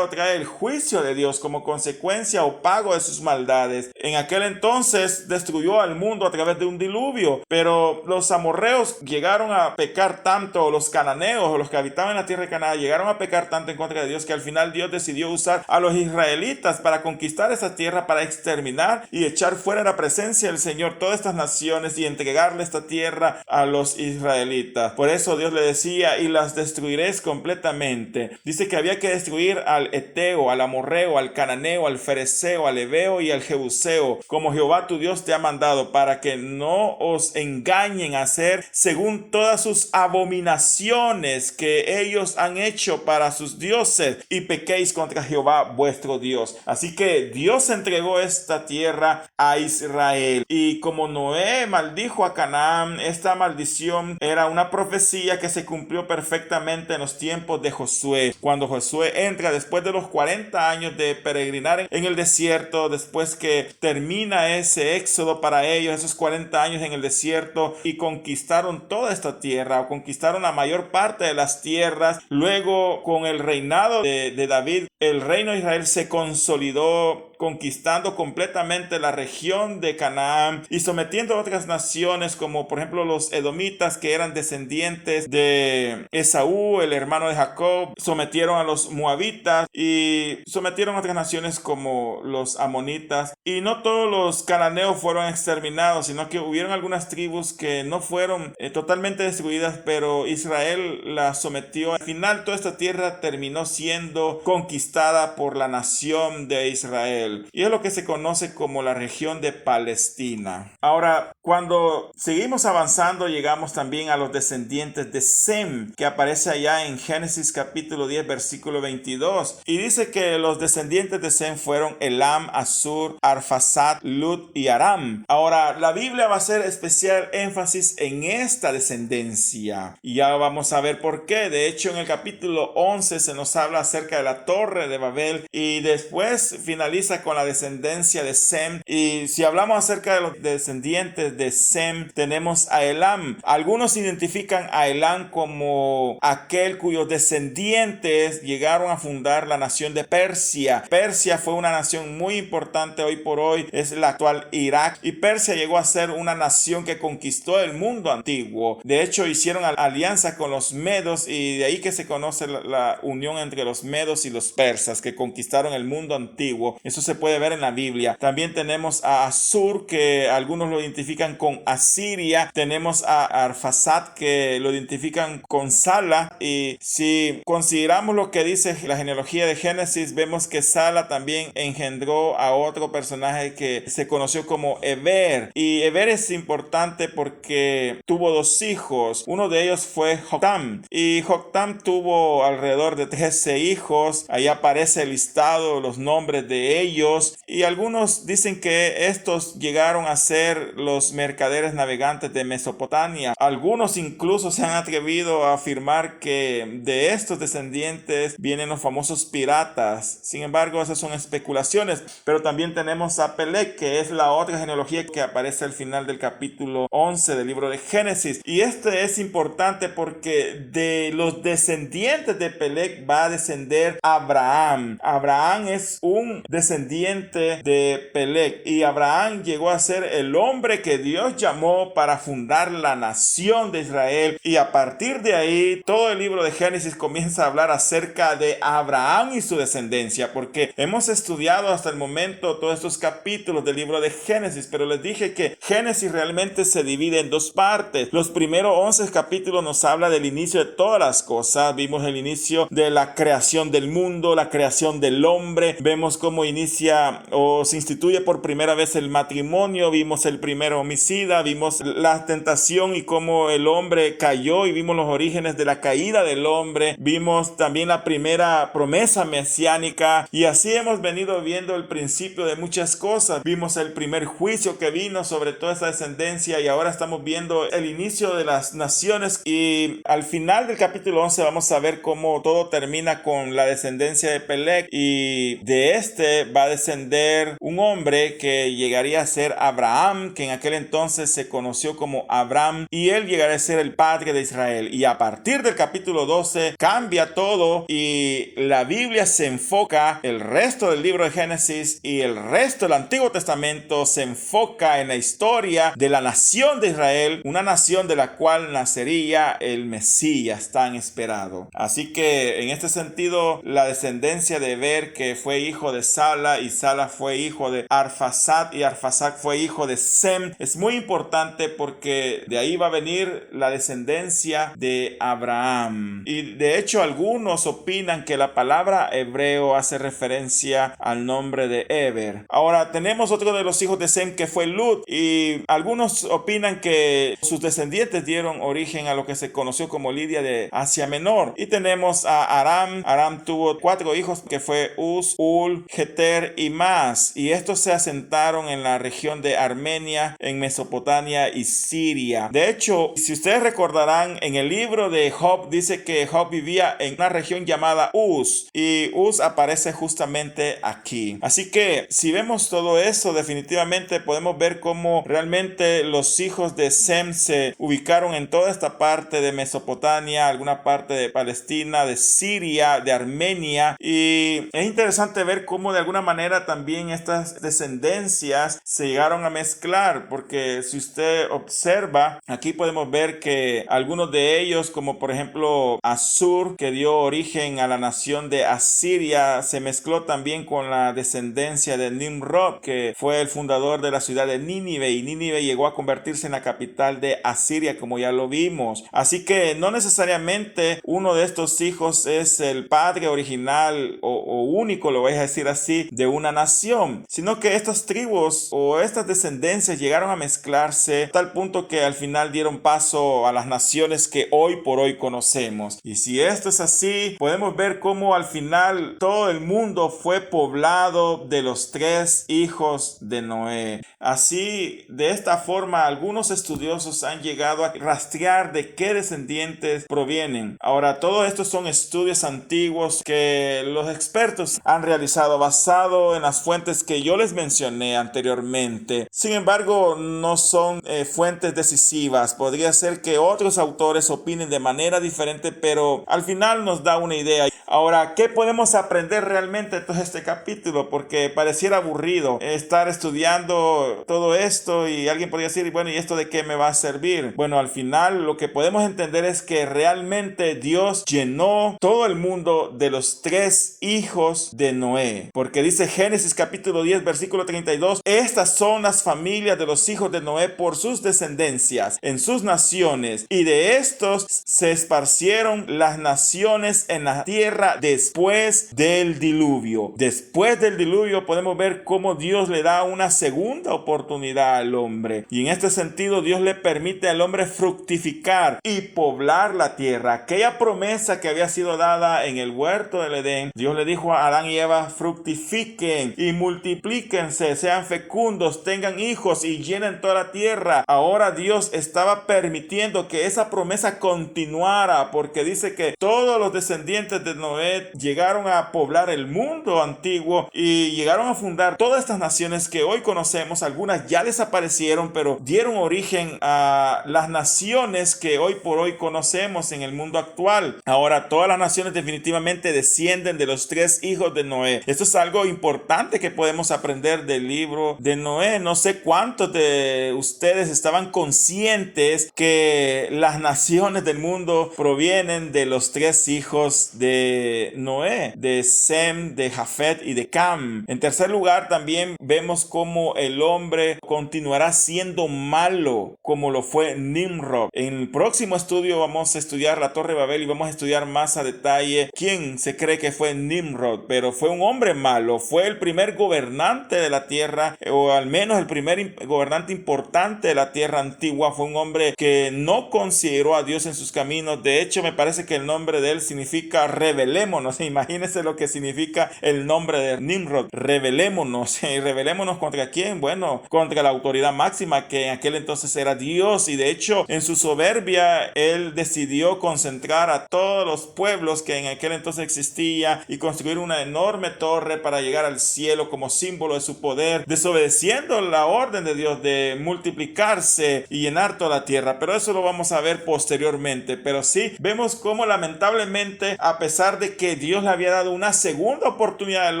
trae el juicio de Dios como consecuencia o pago de sus maldades. En aquel entonces destruyó al mundo a través de un diluvio, pero los amorreos llegaron a pecar tanto, los cananeos o los que habitaban en la tierra de Canaán llegaron a pecar tanto en contra de Dios, que al final Dios decidió usar a los israelitas para conquistar esa tierra, para exterminar y echar fuera de la presencia del Señor todas estas naciones y entregarle esta tierra a los israelitas. Por eso Dios le decía: y las destruiréis completamente. Dice que había que destruir al eteo, al amorreo, al cananeo, al fereceo, al heveo y al jebuseo, como Jehová tu Dios te ha mandado, para que no os engañen a hacer según todas sus abominaciones que ellos han hecho para sus dioses, y pequéis contra Jehová vuestro Dios. Así que Dios entregó esta tierra a Israel, y como Noé maldijo a Canaán, esta maldición era una profecía que se cumplió perfectamente en los tiempos de Josué, cuando Josué entra después de los 40 años de peregrinar en el desierto, después que termina ese éxodo para ellos, esos 40 años en el desierto, y conquistaron toda esta tierra, o conquistaron la mayor parte de las tierras. Luego, con el reinado de David, el reino de Israel se consolidó, conquistando completamente la región de Canaán y sometiendo a otras naciones, como por ejemplo los edomitas, que eran descendientes de Esaú, el hermano de Jacob. Sometieron a los moabitas y sometieron a otras naciones como los amonitas. Y no todos los cananeos fueron exterminados, sino que hubieron algunas tribus que no fueron totalmente destruidas, pero Israel las sometió. Al final, toda esta tierra terminó siendo conquistada por la nación de Israel, y es lo que se conoce como la región de Palestina. Ahora, cuando seguimos avanzando, llegamos también a los descendientes de Sem, que aparece allá en Génesis capítulo 10 versículo 22, y dice que los descendientes de Sem fueron Elam, Asur, Arfaxad, Lut y Aram. Ahora, la Biblia va a hacer especial énfasis en esta descendencia, y ya vamos a ver por qué. De hecho, en el capítulo 11 se nos habla acerca de la torre de Babel, y después finaliza con la descendencia de Sem. Y si hablamos acerca de los descendientes de Sem, tenemos a Elam. Algunos identifican a Elam como aquel cuyos descendientes llegaron a fundar la nación de Persia. Persia fue una nación muy importante hoy por hoy, es la actual Irak, y Persia llegó a ser una nación que conquistó el mundo antiguo. De hecho, hicieron alianza con los medos, y de ahí que se conoce la unión entre los medos y los persas, que conquistaron el mundo antiguo. Eso se puede ver en la Biblia. También tenemos a Asur, que algunos lo identifican con Asiria. Tenemos a Arfaxad, que lo identifican con Sala. Y si consideramos lo que dice la genealogía de Génesis, vemos que Sala también engendró a otro personaje que se conoció como Eber. Y Eber es importante porque tuvo dos hijos. Uno de ellos fue Joktam, y Joktam tuvo alrededor de 13 hijos. Ahí aparece listado los nombres de ellos, y algunos dicen que estos llegaron a ser los mercaderes navegantes de Mesopotamia. Algunos incluso se han atrevido a afirmar que de estos descendientes vienen los famosos piratas. Sin embargo, esas son especulaciones. Pero también tenemos a Peleg, que es la otra genealogía que aparece al final del capítulo 11 del libro de Génesis. Y este es importante porque de los descendientes de Peleg va a descender Abraham. Abraham es un descendiente descendiente de Peleg. Y Abraham llegó a ser el hombre que Dios llamó para fundar la nación de Israel. Y a partir de ahí, todo el libro de Génesis comienza a hablar acerca de Abraham y su descendencia, porque hemos estudiado hasta el momento todos estos capítulos del libro de Génesis, pero les dije que Génesis realmente se divide en dos partes. Los primeros 11 capítulos nos habla del inicio de todas las cosas. Vimos el inicio de la creación del mundo, la creación del hombre. Vemos cómo inicia o se instituye por primera vez el matrimonio. Vimos el primer homicida. Vimos la tentación y cómo el hombre cayó, y vimos los orígenes de la caída del hombre. Vimos también la primera promesa mesiánica, y así hemos venido viendo el principio de muchas cosas. Vimos el primer juicio que vino sobre toda esta descendencia, y ahora estamos viendo el inicio de las naciones, y al final del capítulo 11 vamos a ver cómo todo termina con la descendencia de Peleg, y de este va a descender un hombre que llegaría a ser Abraham, que en aquel entonces se conoció como Abram, y él llegaría a ser el padre de Israel. Y a partir del capítulo 12 cambia todo, y la Biblia se enfoca, el resto del libro de Génesis y el resto del Antiguo Testamento se enfoca en la historia de la nación de Israel, una nación de la cual nacería el Mesías tan esperado. Así que en este sentido, la descendencia de Eber, que fue hijo de Sala, y Sala fue hijo de Arfaxad, y Arfaxad fue hijo de Sem, es muy importante porque de ahí va a venir la descendencia de Abraham. Y de hecho algunos opinan que la palabra hebreo hace referencia al nombre de Eber. Ahora tenemos otro de los hijos de Sem, que fue Lut, y algunos opinan que sus descendientes dieron origen a lo que se conoció como Lidia de Asia Menor. Y tenemos a Aram. Aram tuvo 4 hijos, que fue Uz, Ul, Geter y Mas, y estos se asentaron en la región de Armenia, en Mesopotamia y Siria. De hecho, si ustedes recordarán, en el libro de Job dice que Job vivía en una región llamada Uz, y Uz aparece justamente aquí. Así que si vemos todo eso, definitivamente podemos ver cómo realmente los hijos de Sem se ubicaron en toda esta parte de Mesopotamia, alguna parte de Palestina, de Siria, de Armenia, y es interesante ver cómo de alguna manera también estas descendencias se llegaron a mezclar, porque si usted observa, aquí podemos ver que algunos de ellos, como por ejemplo Asur, que dio origen a la nación de Asiria, se mezcló también con la descendencia de Nimrod, que fue el fundador de la ciudad de Nínive, y Nínive llegó a convertirse en la capital de Asiria, como ya lo vimos. Así que no necesariamente uno de estos hijos es el padre original o único, lo voy a decir así, de una nación, sino que estas tribus o estas descendencias llegaron a mezclarse a tal punto que al final dieron paso a las naciones que hoy por hoy conocemos. Y si esto es así, podemos ver cómo al final todo el mundo fue poblado de los 3 hijos de Noé. Así, de esta forma, algunos estudiosos han llegado a rastrear de qué descendientes provienen. Ahora, todo esto son estudios antiguos que los expertos han realizado basado en las fuentes que yo les mencioné anteriormente. Sin embargo, no son fuentes decisivas. Podría ser que otros autores opinen de manera diferente, pero al final nos da una idea. Ahora, ¿qué podemos aprender realmente de todo este capítulo? Porque pareciera aburrido estar estudiando todo esto, y alguien podría decir, bueno, ¿y esto de qué me va a servir? Bueno, al final lo que podemos entender es que realmente Dios llenó todo el mundo de los 3 hijos de Noé. Porque dice Génesis capítulo 10, versículo 32, estas son las familias de los hijos de Noé por sus descendencias, en sus naciones, y de estos se esparcieron las naciones en la tierra después del diluvio. Después del diluvio podemos ver cómo Dios le da una segunda oportunidad al hombre, y en este sentido Dios le permite al hombre fructificar y poblar la tierra. Aquella promesa que había sido dada en el huerto del Edén, Dios le dijo a Adán y Eva: fructifiquen y multiplíquense, sean fecundos, tengan hijos y llenen toda la tierra. Ahora Dios estaba permitiendo que esa promesa continuara, porque dice que todos los descendientes de Noé llegaron a poblar el mundo antiguo y llegaron a fundar todas estas naciones que hoy conocemos. Algunas ya desaparecieron, pero dieron origen a las naciones que hoy por hoy conocemos en el mundo actual. Ahora, todas las naciones definitivamente descienden de los 3 hijos de Noé. Esto es algo importante que podemos aprender del libro de Noé. No sé cuántos de ustedes estaban conscientes que las naciones del mundo provienen de los 3 hijos de Noé, de Sem, de Jafet y de Cam. En tercer lugar, también vemos cómo el hombre continuará siendo malo, como lo fue Nimrod. En el próximo estudio vamos a estudiar la Torre de Babel y vamos a estudiar más a detalle quién se cree que fue Nimrod, pero fue un hombre malo, fue el primer gobernante de la tierra, o al menos el primer gobernante importante de la tierra antigua. Fue un hombre que no consideró a Dios en sus caminos. De hecho, me parece que el nombre de él significa rebelémonos. Imagínense lo que significa el nombre de Nimrod, rebelémonos. ¿Y rebelémonos contra quién? Bueno, contra la autoridad máxima, que en aquel entonces era Dios. Y de hecho, en su soberbia, él decidió concentrar a todos los pueblos que en aquel entonces existía y construir una enorme torre para llegar al cielo como símbolo de su poder, desobedeciendo la orden de Dios de multiplicarse y llenar toda la tierra. Pero eso lo vamos a ver posteriormente. Pero sí, vemos cómo lamentablemente, a pesar de que Dios le había dado una segunda oportunidad al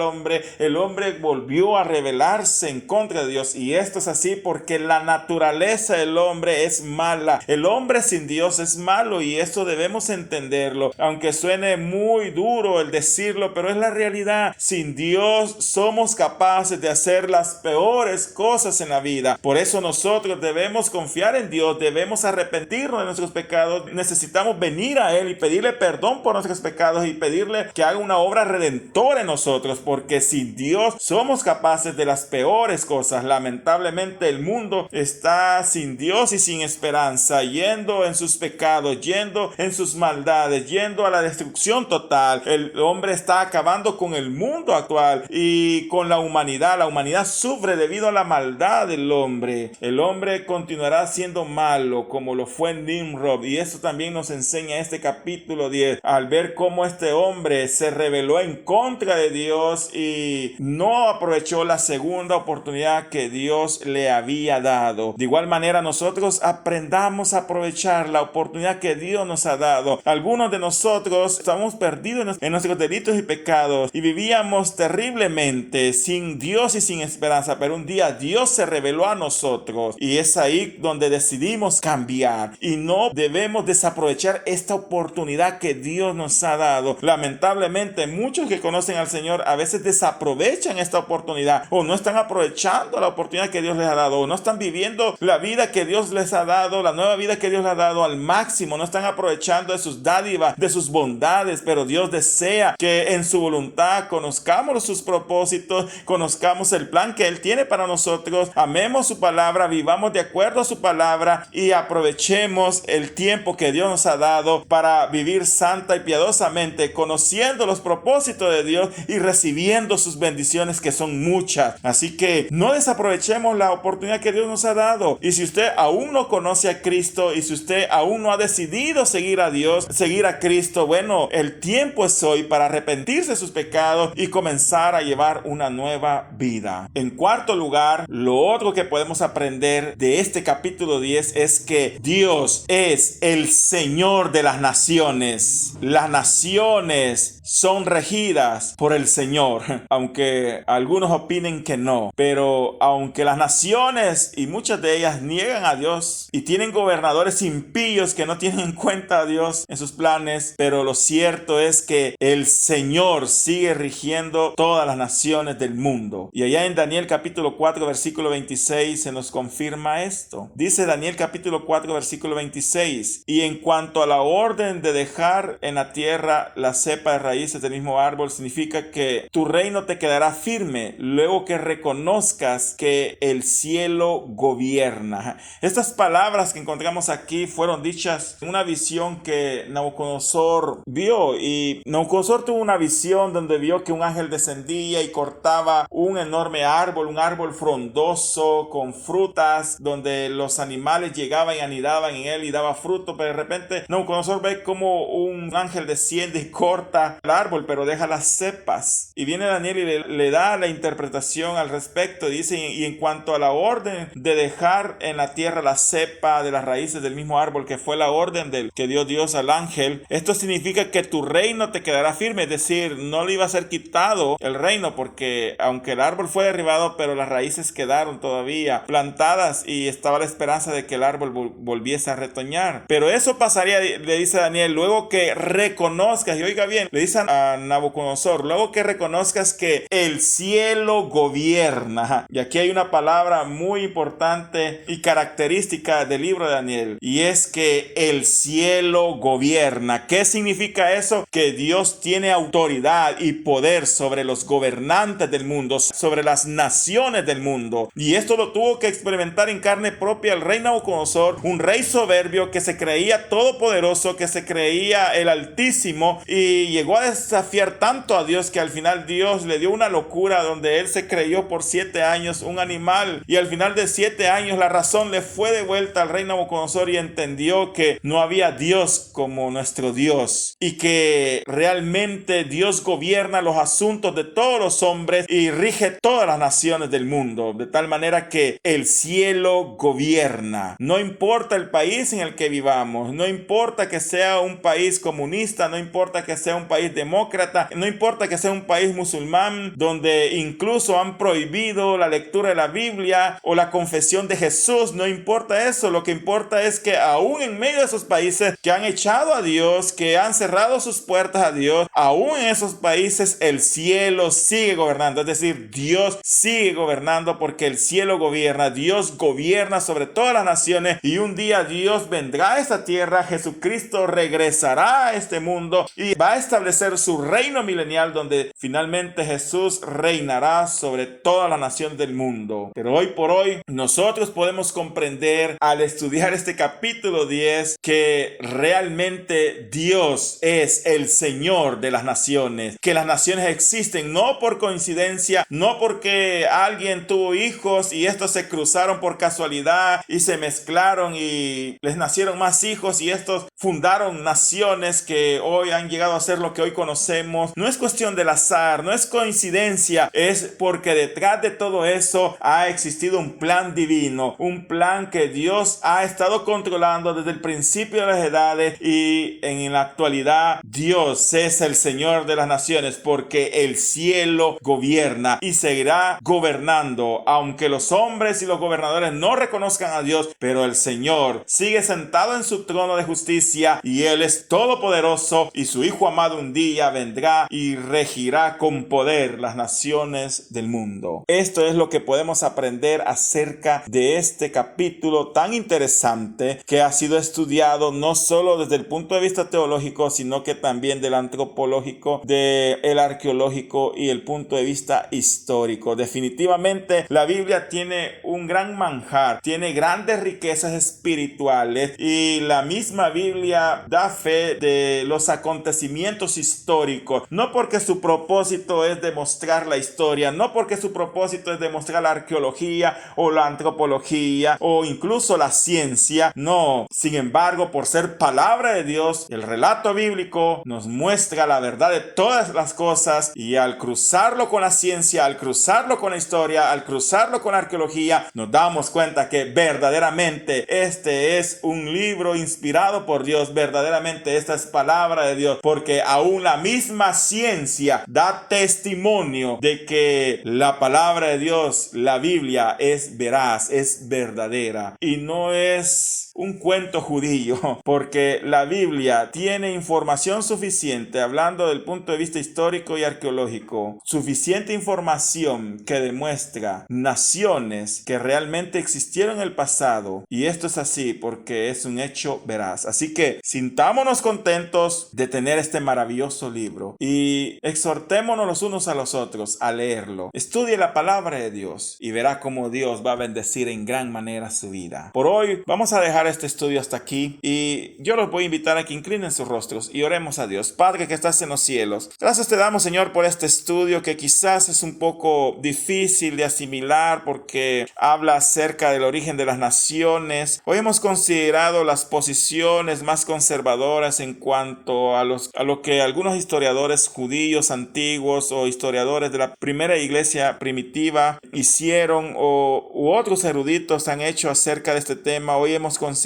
hombre, el hombre volvió a rebelarse en contra de Dios. Y esto es así porque la naturaleza del hombre es mala. El hombre sin Dios es malo, y esto debemos entenderlo, aunque suene muy duro el decirlo, pero es la realidad. Sin Dios somos capaces de hacer las peores cosas en la vida. Por eso nosotros debemos confiar en Dios, debemos arrepentirnos de nuestros pecados, necesitamos venir a Él y pedirle perdón por nuestros pecados y pedirle que haga una obra redentora en nosotros, porque sin Dios somos capaces de las peores cosas. Lamentablemente el mundo está sin Dios y sin esperanza, yendo en sus pecados, yendo en sus maldades, yendo a la destrucción total. El hombre está acabando con el mundo actual y con la humanidad. La humanidad sufre debido a la maldad del hombre. El hombre continuará siendo malo como lo fue Nimrod, y eso también nos enseña este capítulo 10, al ver cómo este hombre se rebeló en contra de Dios y no aprovechó la segunda oportunidad que Dios le había dado. De igual manera, nosotros aprendamos a aprovechar la oportunidad que Dios nos ha dado. Algunos de nosotros estamos perdidos en nuestros delitos y pecados y vivíamos terriblemente sin Dios y sin esperanza, pero un día Dios se reveló a nosotros y es ahí donde decidimos cambiar, y no debemos desaprovechar esta oportunidad que Dios nos ha dado. Lamentablemente, muchos que conocen al Señor a veces desaprovechan esta oportunidad, o no están aprovechando la oportunidad que Dios les ha dado, o no están viviendo la vida que Dios les ha dado, la nueva vida que Dios les ha dado al máximo, no están aprovechando de sus dádivas, de sus bondades. Pero Dios desea que en su voluntad conozcamos sus propósitos, conozcamos el plan que Él tiene para nosotros, amemos su palabra, vivamos de acuerdo a su palabra y aprovechemos el tiempo que Dios nos ha dado para vivir santa y piadosamente, conociendo los propósitos de Dios y recibiendo sus bendiciones, que son muchas. Así que no desaprovechemos la oportunidad que Dios nos ha dado. Y si usted aún no conoce a Cristo, y si usted aún no ha decidido seguir a Dios, seguir a Cristo, bueno, el tiempo es hoy para arrepentirse de sus pecados y comenzar a llevar una nueva vida. En cuarto lugar, lo otro que podemos aprender de este capítulo 10 es que Dios es el Señor de las naciones. Las naciones son regidas por el Señor, aunque algunos opinen que no. Pero aunque las naciones, y muchas de ellas, niegan a Dios y tienen gobernadores impíos que no tienen en cuenta a Dios en sus planes, pero lo cierto es que el Señor sigue rigiendo todas las naciones del mundo. Y allá en Daniel capítulo 4 versículo 26 se nos confirma esto. Dice Daniel capítulo 4 versículo 26: y en cuanto a la orden de dejar en la tierra la cepa de raíces del mismo árbol, significa que tu reino te quedará firme luego que reconozcas que el cielo gobierna. Estas palabras que encontramos aquí fueron dichas en una visión que Nabucodonosor vio, y Nabucodonosor tuvo una visión donde vio que un ángel descendía y cortaba un enorme árbol, un árbol frondoso con frutas, donde los animales llegaban y anidaban en él y daba fruto. Pero de repente Nabucodonosor ve como un ángel desciende y corta el árbol, pero deja las cepas. Y viene Daniel y le da la interpretación al respecto. Dice: y en cuanto a la orden de dejar en la tierra la cepa de las raíces del mismo árbol, que fue la orden que dio Dios al ángel, esto significa que tu reino te quedará firme. Es decir, no le iba a ser quitado el reino, porque aunque el árbol fue derribado, pero las raíces quedaron todavía plantadas y estaba la esperanza de que el árbol volviese a retoñar. Pero eso pasaría, le dice Daniel, luego que reconozcas, y oiga bien, le dice a Nabucodonosor, luego que reconozcas que el cielo gobierna. Y aquí hay una palabra muy importante y característica del libro de Daniel, y es que el cielo gobierna. ¿Qué significa eso? Que Dios tiene autoridad y poder sobre los gobernantes del mundo, sobre las naciones del mundo. Y esto lo tuvo que experimentar en carne propia el rey Nabucodonosor, un rey soberbio que se creía todopoderoso, que se creía el Altísimo, y llegó a desafiar tanto a Dios que al final Dios le dio una locura donde él se creyó por 7 años un animal, y al final de 7 años la razón le fue devuelta al rey Nabucodonosor y entendió que no había Dios como nuestro Dios, y que realmente Dios gobierna los asuntos de todos los hombres y rige todas las naciones del mundo, de tal manera que el cielo gobierna. No importa el país en el que vivamos, no importa que sea un país comunista, no importa que sea un país demócrata, no importa que sea un país musulmán donde incluso han prohibido la lectura de la Biblia o la confesión de Jesús, no importa eso. Lo que importa es que aún en medio de esos países que han echado a Dios, que han cerrado sus puertas a Dios, aún en esos países el cielo sigue gobernando. Es decir, Dios sigue gobernando porque el cielo gobierna. Dios gobierna sobre todas las naciones, y un día Dios vendrá a esta tierra, Jesucristo regresará a este mundo y va a establecer su reino milenial donde finalmente Jesús reinará sobre toda la nación del mundo. Pero hoy por hoy nosotros podemos comprender al estudiar este capítulo 10 que realmente Dios es el Señor de las naciones, que las naciones existen no por coincidencia, no porque alguien tuvo hijos y estos se cruzaron por casualidad y se mezclaron y les nacieron más hijos y estos fundaron naciones que hoy han llegado a ser lo que hoy conocemos. No es cuestión del azar, no es coincidencia, es porque detrás de todo eso ha existido un plan divino, un plan que Dios ha estado controlando desde el principio de las edades, y en la actualidad Dios es el Señor de las naciones porque el cielo gobierna y seguirá gobernando, aunque los hombres y los gobernadores no reconozcan a Dios, pero el Señor sigue sentado en su trono de justicia y Él es todopoderoso, y su Hijo amado un día vendrá y regirá con poder las naciones del mundo. Esto es lo que podemos aprender acerca de este capítulo tan interesante que ha sido estudiado no solo desde el punto de vista teológico, sino que también del antropológico, del arqueológico y el punto de vista histórico. Definitivamente la Biblia tiene un gran manjar, tiene grandes riquezas espirituales, y la misma Biblia da fe de los acontecimientos históricos, no porque su propósito es demostrar la historia, no porque su propósito es demostrar la arqueología o la antropología o incluso la ciencia, no. Sin embargo, por ser palabra de Dios, el relato bíblico nos muestra la verdad de todas las cosas, y al cruzarlo con la ciencia, al cruzarlo con la historia, al cruzarlo con la arqueología, nos damos cuenta que verdaderamente este es un libro inspirado por Dios, verdaderamente esta es palabra de Dios, porque aún la misma ciencia da testimonio de que la palabra de Dios, la Biblia, es veraz, es verdadera y no es un cuento judío, porque la Biblia tiene información suficiente, hablando del punto de vista histórico y arqueológico, suficiente información que demuestra naciones que realmente existieron en el pasado, y esto es así porque es un hecho veraz. Así que sintámonos contentos de tener este maravilloso libro y exhortémonos los unos a los otros a leerlo. Estudie la palabra de Dios y verá cómo Dios va a bendecir en gran manera su vida. Por hoy vamos a dejar este estudio hasta aquí, y yo los voy a invitar a que inclinen sus rostros y oremos a Dios. Padre que estás en los cielos, gracias te damos, Señor, por este estudio que quizás es un poco difícil de asimilar porque habla acerca del origen de las naciones. Hoy hemos considerado las posiciones más conservadoras en cuanto a lo que algunos historiadores judíos antiguos o historiadores de la primera iglesia primitiva hicieron u otros eruditos han hecho acerca de este tema. Hoy hemos considerado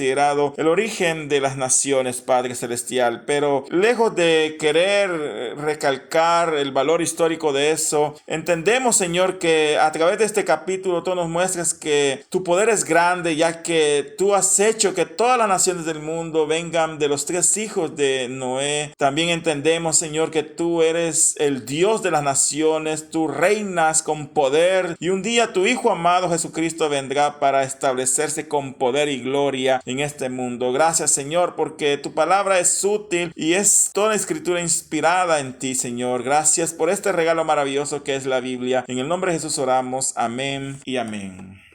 el origen de las naciones, Padre Celestial, pero lejos de querer recalcar el valor histórico histórico de eso. Entendemos, Señor, que a través de este capítulo tú nos muestras que tu poder es grande, ya que tú has hecho que todas las naciones del mundo vengan de los 3 hijos de Noé. También entendemos, Señor, que tú eres el Dios de las naciones, tú reinas con poder y un día tu Hijo amado Jesucristo vendrá para establecerse con poder y gloria en este mundo. Gracias, Señor, porque tu palabra es útil y es toda escritura inspirada en ti, Señor. Gracias por este regalo maravilloso que es la Biblia. En el nombre de Jesús oramos. Amén y amén.